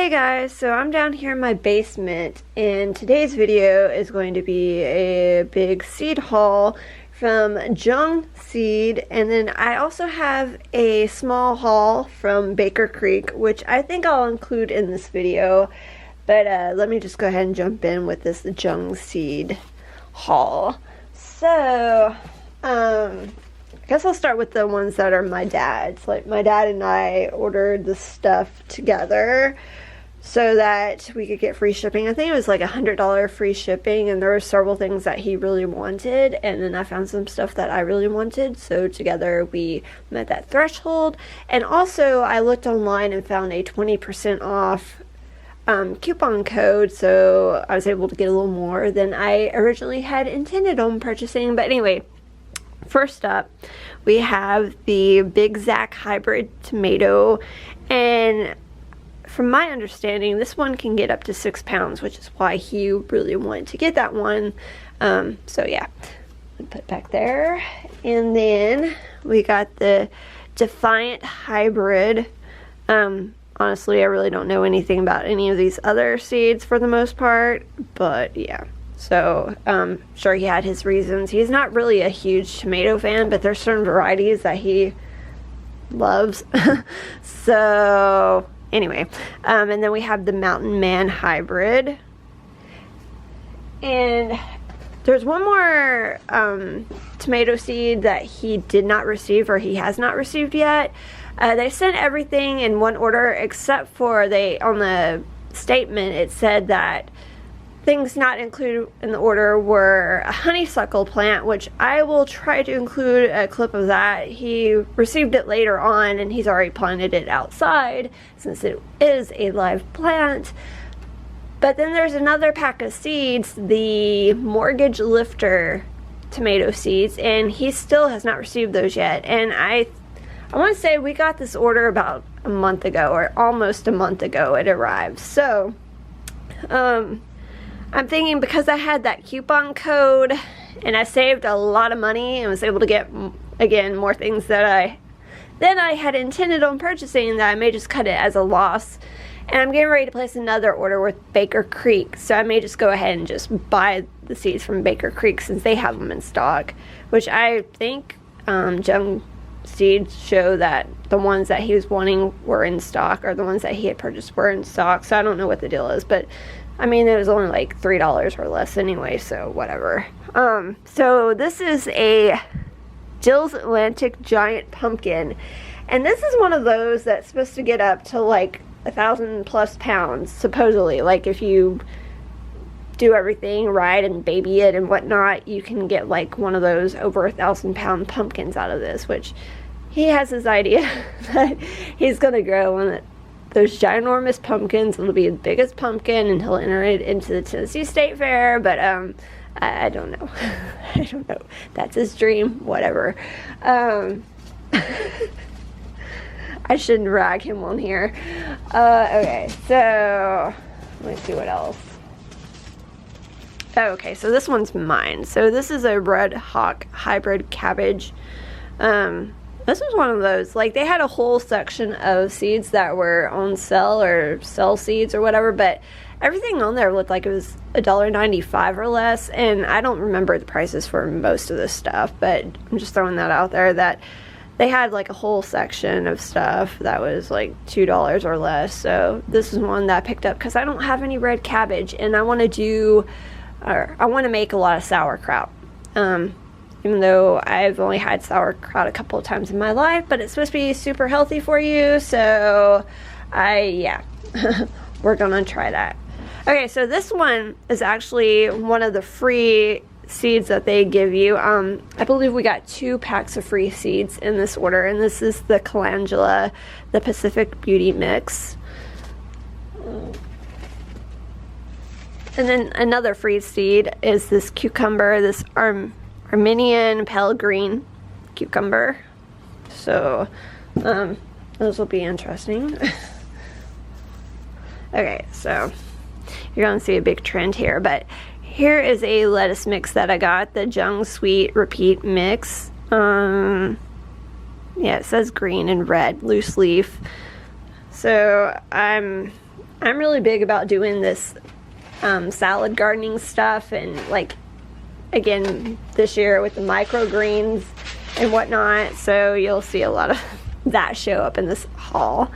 Hey guys, so I'm down here in my basement and today's video is going to be a big seed haul from Jung seed, and then I also have a small haul from Baker Creek, which I think I'll include in this video, but let me just go ahead and jump in with this Jung seed haul. So I guess I'll start with the ones that are my dad's. Like, my dad and I ordered the stuff together so that we could get free shipping. I think it was like $100 free shipping, and there were several things that he really wanted, and then I found some stuff that I really wanted, so together we met that threshold. And also I looked online and found a 20% off coupon code, so I was able to get a little more than I originally had intended on purchasing. But anyway, first up we have the Big Zack hybrid tomato, and from my understanding this one can get up to 6 pounds, which is why he really wanted to get that one. So yeah, put it back there. And then we got the Defiant hybrid. Honestly, I really don't know anything about any of these other seeds for the most part, but yeah. So, sure, he had his reasons. He's not really a huge tomato fan, but there's certain varieties that he loves. So, anyway, and then we have the Mountain Man hybrid. And there's one more tomato seed that he did not receive, or he has not received yet. They sent everything in one order, except for on the statement it said that things not included in the order were a honeysuckle plant, which I will try to include a clip of that. He received it later on, and he's already planted it outside since it is a live plant. But then there's another pack of seeds, the Mortgage Lifter tomato seeds, and he still has not received those yet. And I want to say we got this order about a month ago, or almost a month ago it arrived. So I'm thinking, because I had that coupon code and I saved a lot of money and was able to get, again, more things that I had intended on purchasing, that I may just cut it as a loss. And I'm getting ready to place another order with Baker Creek, so I may just go ahead and just buy the seeds from Baker Creek since they have them in stock, which I think Jung seeds show that the ones that he was wanting were in stock, or the ones that he had purchased were in stock. So I don't know what the deal is, but I mean, it was only like $3 or less anyway, so whatever. So this is a Jill's Atlantic Giant Pumpkin, and this is one of those that's supposed to get up to like 1,000+ pounds, supposedly. Like, if you do everything right and baby it and whatnot, you can get like one of those over 1,000-pound pumpkins out of this, which he has his idea that he's gonna grow one that those ginormous pumpkins. It'll be the biggest pumpkin, and he'll enter it into the Tennessee State Fair. But I don't know. I don't know. That's his dream. Whatever. I shouldn't rag him on here. Okay, so let me see what else. Okay, so this one's mine. So this is a Red Hawk hybrid cabbage. This was one of those, like, they had a whole section of seeds that were on sale, or sell seeds or whatever, but everything on there looked like it was $1.95 or less, and I don't remember the prices for most of this stuff, but I'm just throwing that out there, that they had like a whole section of stuff that was like $2 or less. So this is one that I picked up because I don't have any red cabbage, and I want to make a lot of sauerkraut. Even though I've only had sauerkraut a couple of times in my life, but it's supposed to be super healthy for you, so yeah, we're gonna try that. Okay, so this one is actually one of the free seeds that they give you. I believe we got 2 packs of free seeds in this order, and this is the Calendula, the Pacific Beauty Mix. And then another free seed is this cucumber, this Armenian pale green cucumber. So those will be interesting. Okay, so you're gonna see a big trend here, but here is a lettuce mix that I got, the Jung Sweet Repeat Mix. Yeah, it says green and red, loose leaf. So I'm I'm really big about doing this salad gardening stuff, and like, again, this year with the microgreens and whatnot, so you'll see a lot of that show up in this haul.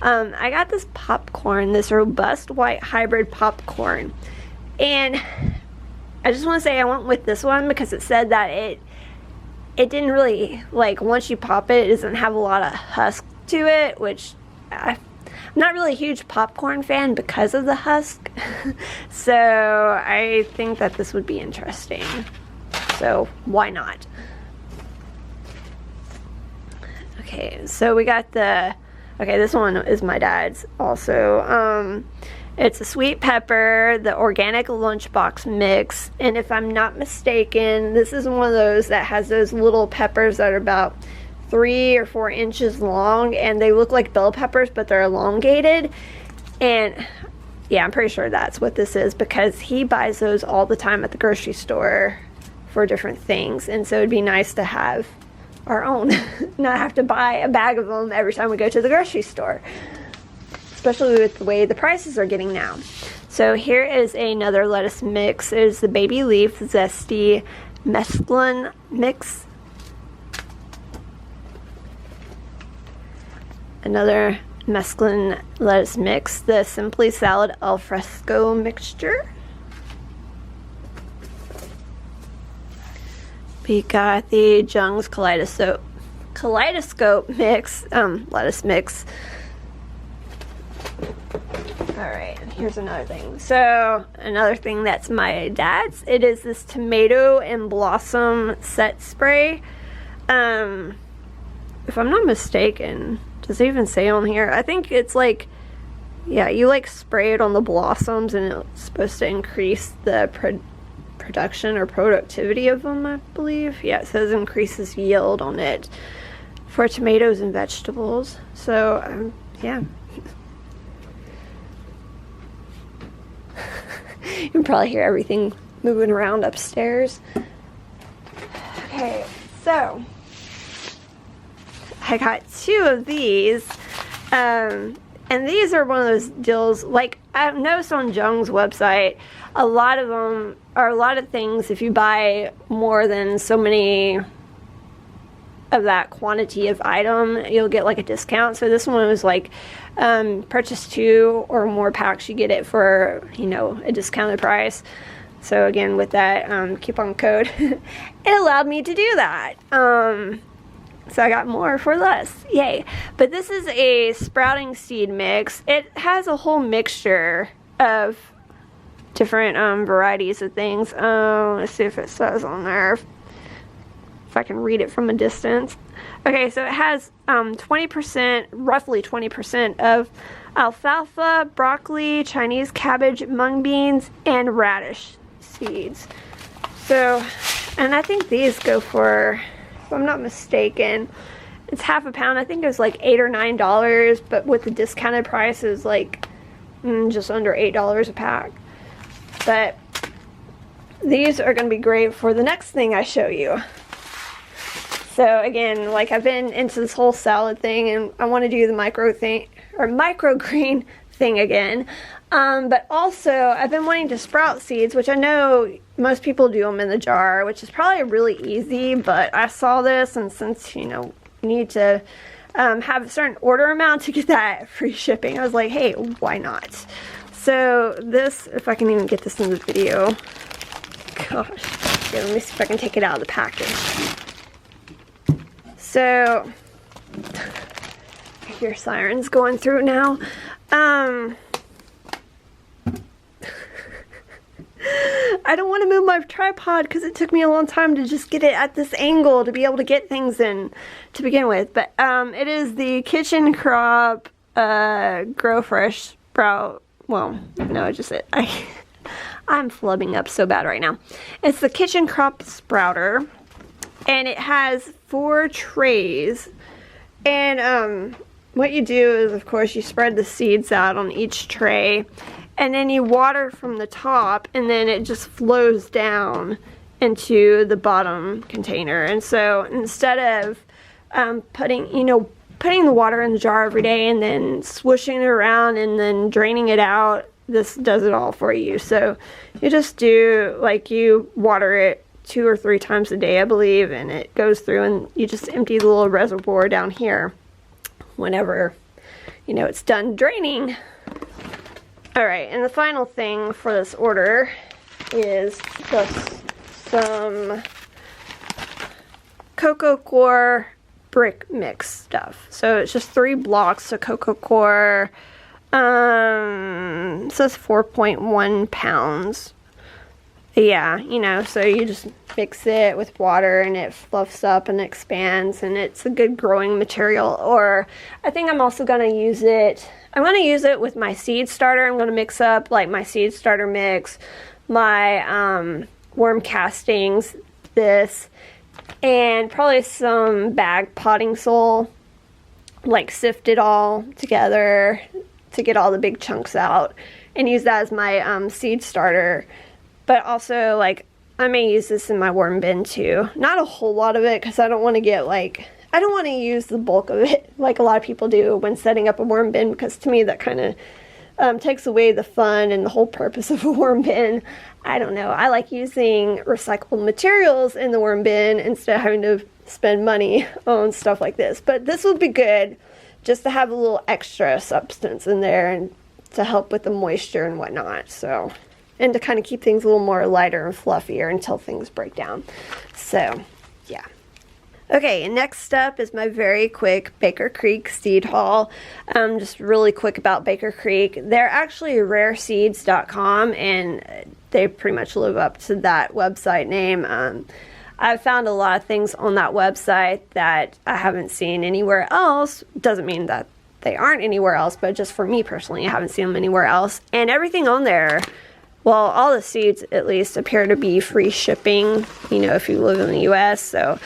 I got this popcorn, this robust white hybrid popcorn, and I just want to say I went with this one because it said that it didn't really, like, once you pop it, it doesn't have a lot of husk to it, which I'm not really a huge popcorn fan because of the husk. So I think that this would be interesting, so why not? Okay, so we got the, okay, this one is my dad's also. It's a sweet pepper, the organic lunchbox mix, and if I'm not mistaken, this is one of those that has those little peppers that are about 3 or 4 inches long, and they look like bell peppers, but they're elongated. And yeah, I'm pretty sure that's what this is, because he buys those all the time at the grocery store for different things, and so it'd be nice to have our own, not have to buy a bag of them every time we go to the grocery store, especially with the way the prices are getting now. So here is another lettuce mix. It is the baby leaf zesty mesclun mix. Another mesclun lettuce mix, the Simply Salad Alfresco mixture. We got the Jung's Kaleidoscope mix, lettuce mix. Alright, here's another thing. So, another thing that's my dad's, it is this tomato and blossom set spray. If I'm not mistaken, does it even say on here? I think it's like, yeah, you like spray it on the blossoms and it's supposed to increase the production or productivity of them, I believe. Yeah, it says increases yield on it for tomatoes and vegetables. So, yeah. You can probably hear everything moving around upstairs. Okay, so I got 2 of these, and these are one of those deals, like I've noticed on Jung's website, a lot of them are a lot of things, if you buy more than so many of that quantity of item, you'll get like a discount. So this one was like, purchase 2 or more packs, you get it for, you know, a discounted price. So again, with that coupon code, it allowed me to do that. So I got more for less. Yay. But this is a sprouting seed mix. It has a whole mixture of different varieties of things. Let's see if it says on there, if I can read it from a distance. Okay, so it has 20%, roughly 20% of alfalfa, broccoli, Chinese cabbage, mung beans, and radish seeds. So, and I think these go for, if I'm not mistaken, it's half a pound. I think it was like $8 or $9, but with the discounted price, it was like just under $8 a pack. But these are going to be great for the next thing I show you. So again, like I've been into this whole salad thing, and I want to do the microgreen thing again. But also, I've been wanting to sprout seeds, which I know most people do them in the jar, which is probably really easy, but I saw this, and since, you know, you need to have a certain order amount to get that free shipping, I was like, hey, why not? So this, if I can even get this in the video, gosh, yeah, let me see if I can take it out of the package. So, I hear sirens going through now. I don't want to move my tripod because it took me a long time to just get it at this angle to be able to get things in to begin with. But it is the Kitchen Crop Grow Fresh Sprout. Well, no, just it. I'm flubbing up so bad right now. It's the Kitchen Crop Sprouter, and it has 4 trays. And what you do is, of course, you spread the seeds out on each tray, and then you water from the top, and then it just flows down into the bottom container. And so instead of putting, you know, putting the water in the jar every day and then swishing it around and then draining it out, this does it all for you. So you just do, like, you water it 2 or 3 times a day, I believe, and it goes through, and you just empty the little reservoir down here whenever, you know, it's done draining. Alright, and the final thing for this order is just some cocoa core brick mix stuff. So it's just 3 blocks of cocoa core. It says 4.1 pounds. Yeah, you know, so you just mix it with water and it fluffs up and expands, and it's a good growing material. Or I think I'm also going to use it, I'm going to use it with my seed starter. I'm going to mix up like my seed starter mix, my worm castings, this, and probably some bag potting soil, like sift it all together to get all the big chunks out, and use that as my seed starter. But also, like, I may use this in my worm bin too. Not a whole lot of it, because I don't want to get, like, I don't want to use the bulk of it like a lot of people do when setting up a worm bin, because to me that kind of takes away the fun and the whole purpose of a worm bin. I don't know. I like using recyclable materials in the worm bin instead of having to spend money on stuff like this. But this would be good just to have a little extra substance in there and to help with the moisture and whatnot. So, and to kind of keep things a little more lighter and fluffier until things break down. So, yeah. Okay, and next up is my very quick Baker Creek seed haul. Just really quick about Baker Creek. They're actually rareseeds.com, and they pretty much live up to that website name. I've found a lot of things on that website that I haven't seen anywhere else. Doesn't mean that they aren't anywhere else, but just for me personally, I haven't seen them anywhere else. And everything on there, well, all the seeds at least appear to be free shipping, you know, if you live in the US. So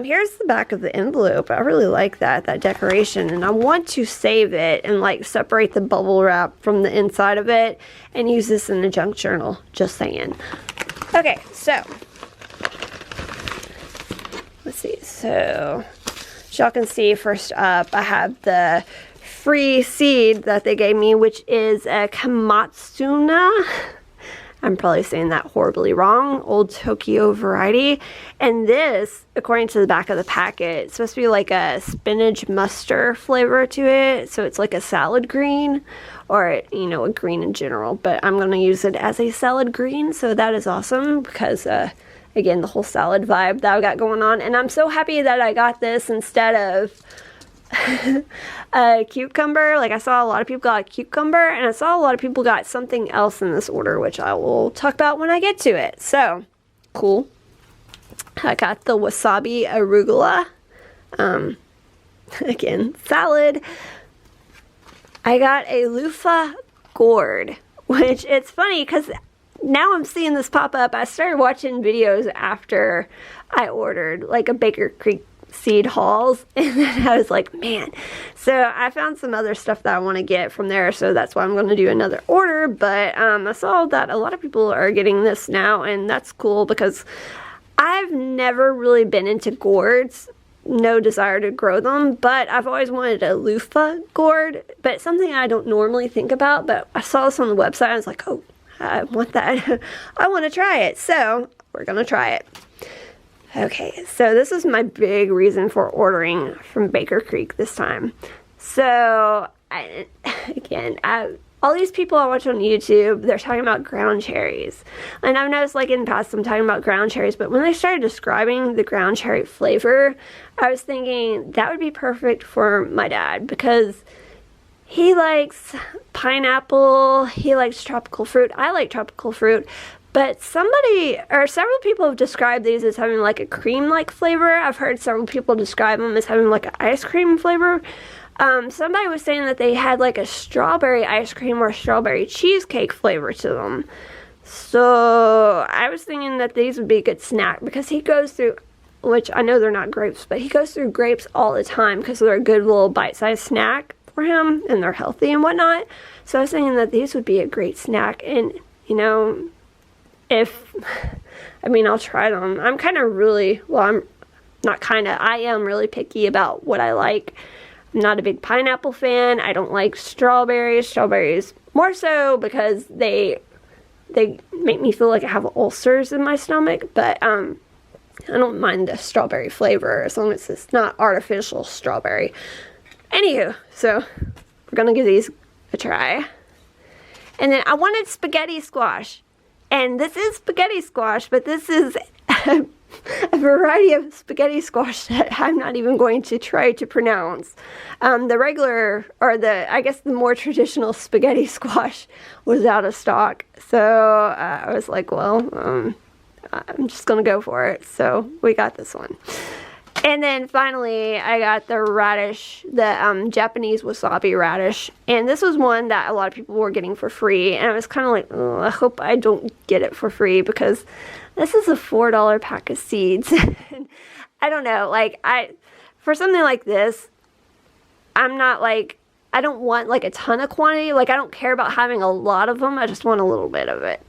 here's the back of the envelope. I really like that decoration, and I want to save it and like separate the bubble wrap from the inside of it and use this in a junk journal, just saying. Okay, so let's see. So as y'all can see, first up I have the free seed that they gave me, which is a Kamatsuna. I'm probably saying that horribly wrong. Old Tokyo variety. And this, according to the back of the packet, it's supposed to be like a spinach mustard flavor to it. So it's like a salad green, or, you know, a green in general. But I'm going to use it as a salad green. So that is awesome because, again, the whole salad vibe that I got going on. And I'm so happy that I got this instead of a cucumber. Like, I saw a lot of people got a cucumber, and I saw a lot of people got something else in this order, which I will talk about when I get to it. So cool. I got the wasabi arugula, again, salad. I got a loofah gourd, which it's funny because now I'm seeing this pop up. I started watching videos after I ordered like a Baker Creek seed hauls, and then I was like, man. So I found some other stuff that I want to get from there, so that's why I'm going to do another order. But I saw that a lot of people are getting this now, and that's cool because I've never really been into gourds. No desire to grow them, but I've always wanted a loofah gourd, but it's something I don't normally think about. But I saw this on the website. I was like, oh, I want that. I want to try it, so we're gonna try it. Okay, so this is my big reason for ordering from Baker Creek this time. So, all these people I watch on YouTube, they're talking about ground cherries. And I've noticed, like, in the past, I'm talking about ground cherries, but when they started describing the ground cherry flavor, I was thinking that would be perfect for my dad, because he likes pineapple, he likes tropical fruit, I like tropical fruit, but several people have described these as having like a cream-like flavor. I've heard several people describe them as having like an ice cream flavor. Somebody was saying that they had like a strawberry ice cream or strawberry cheesecake flavor to them. So I was thinking that these would be a good snack, because he goes through, which I know they're not grapes, but he goes through grapes all the time because they're a good little bite-sized snack for him, and they're healthy and whatnot. So I was thinking that these would be a great snack, and, you know, I'll try them. I am really picky about what I like. I'm not a big pineapple fan. I don't like strawberries. Strawberries more so because they make me feel like I have ulcers in my stomach, but I don't mind the strawberry flavor as long as it's not artificial strawberry. Anywho, so we're gonna give these a try. And then I wanted spaghetti squash. And this is spaghetti squash, but this is a variety of spaghetti squash that I'm not even going to try to pronounce. The regular, or I guess the more traditional spaghetti squash was out of stock. So I was like, well, I'm just going to go for it. So we got this one. And then finally, I got the radish, the Japanese wasabi radish. And this was one that a lot of people were getting for free. And I was kind of like, oh, I hope I don't get it for free because this is a $4 pack of seeds. I don't know, like, for something like this, I'm not like, I don't want like a ton of quantity. Like, I don't care about having a lot of them. I just want a little bit of it.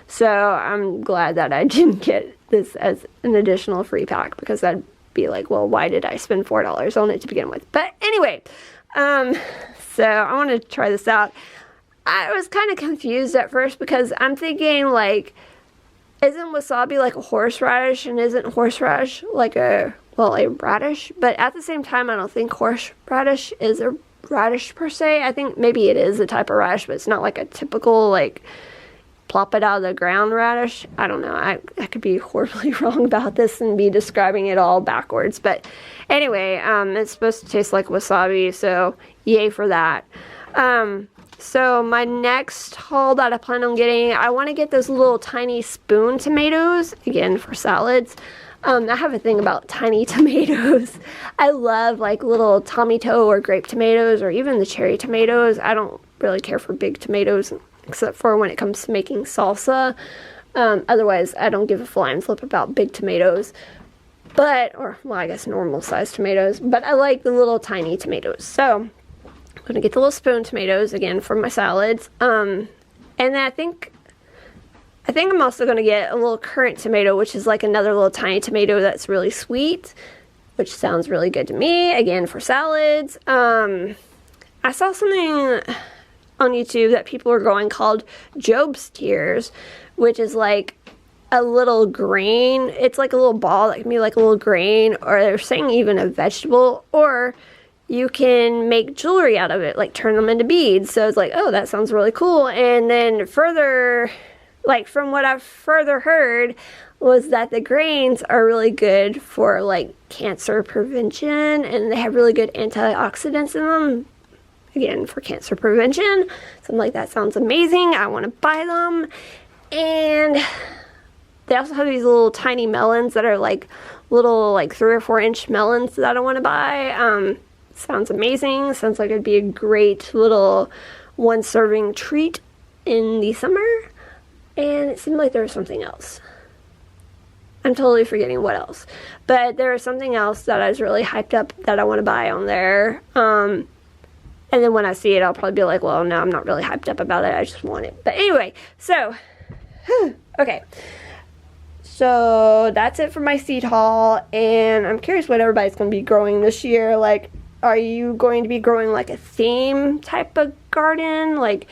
So I'm glad that I didn't get this as an additional free pack because I'd be like, well, why did I spend $4 on it to begin with? But anyway, so I want to try this out. I was kind of confused at first because I'm thinking like, isn't wasabi like a horseradish, and isn't horseradish like a radish? But at the same time, I don't think horseradish is a radish per se. I think maybe it is a type of radish, but it's not like a typical like plop it out of the ground radish. I don't know. I could be horribly wrong about this and be describing it all backwards. But anyway, it's supposed to taste like wasabi, so yay for that. So my next haul that I plan on getting, I want to get those little tiny spoon tomatoes, again for salads. I have a thing about tiny tomatoes. I love like little tomato or grape tomatoes or even the cherry tomatoes. I don't really care for big tomatoes except for when it comes to making salsa. Otherwise, I don't give a flying flip about big tomatoes. Well, I guess normal sized tomatoes. But I like the little tiny tomatoes. So I'm going to get the little spoon tomatoes again for my salads. And then I think I'm also going to get a little currant tomato, which is like another little tiny tomato that's really sweet, which sounds really good to me, again for salads. I saw something on YouTube that people were growing called Job's tears, which is like a little grain. It's like a little ball that can be like a little grain, or they're saying even a vegetable, or you can make jewelry out of it, like turn them into beads. So it's like, oh, that sounds really cool. And then further, like from what I've further heard, was that the grains are really good for like cancer prevention, and they have really good antioxidants in them. Again, for cancer prevention. So I'm like, that sounds amazing. I want to buy them. And they also have these little tiny melons that are like little like 3 or 4 inch melons that I want to buy. Sounds amazing. Sounds like it'd be a great little one serving treat in the summer. And it seemed like there was something else. I'm totally forgetting what else. But there was something else that I was really hyped up that I want to buy on there. And then when I see it, I'll probably be like, well, no, I'm not really hyped up about it. I just want it. But anyway, so, okay. So that's it for my seed haul. And I'm curious what everybody's going to be growing this year. Like, are you going to be growing like a theme type of garden? Like,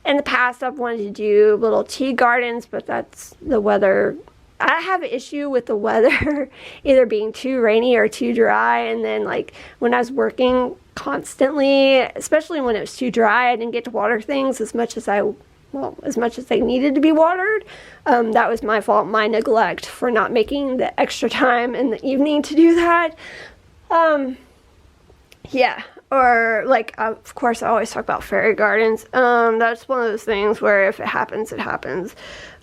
in the past, I've wanted to do little tea gardens, but that's the weather. I have an issue with the weather either being too rainy or too dry. And then like when I was working constantly, especially when it was too dry, I didn't get to water things as much as they needed to be watered. That was my fault, my neglect for not making the extra time in the evening to do that. Yeah, or like, of course, I always talk about fairy gardens. That's one of those things where if it happens, it happens.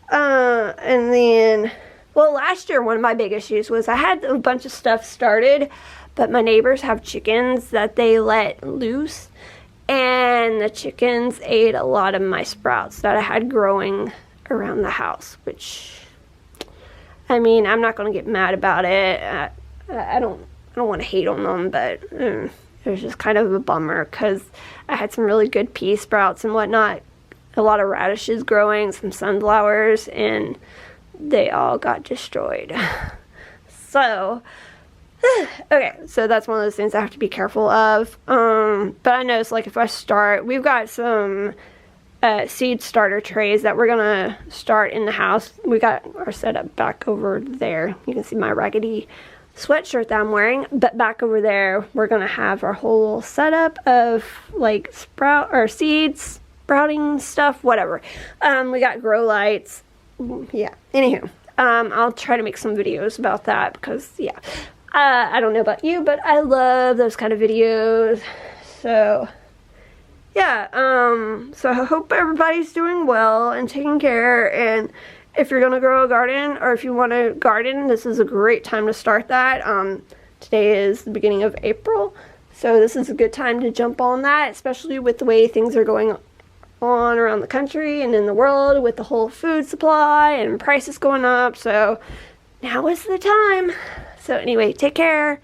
And then, well, last year, one of my big issues was I had a bunch of stuff started, but my neighbors have chickens that they let loose, and the chickens ate a lot of my sprouts that I had growing around the house, which, I mean, I'm not going to get mad about it. I don't want to hate on them, but it was just kind of a bummer because I had some really good pea sprouts and whatnot, a lot of radishes growing, some sunflowers, and they all got destroyed. So Okay, so that's one of those things I have to be careful of. But I noticed, like, if I start, we've got some seed starter trays that we're gonna start in the house. We got our setup back over there. You can see my raggedy sweatshirt that I'm wearing, but back over there we're gonna have our whole setup of like seeds, sprouting stuff, whatever. We got grow lights. Yeah, anywho, I'll try to make some videos about that because, yeah, I don't know about you, but I love those kind of videos. So yeah, so I hope everybody's doing well and taking care, and if you're gonna grow a garden, or if you want to garden, this is a great time to start that. Today is the beginning of April, so this is a good time to jump on that, especially with the way things are going on around the country and in the world with the whole food supply and prices going up. So now is the time. So anyway, take care.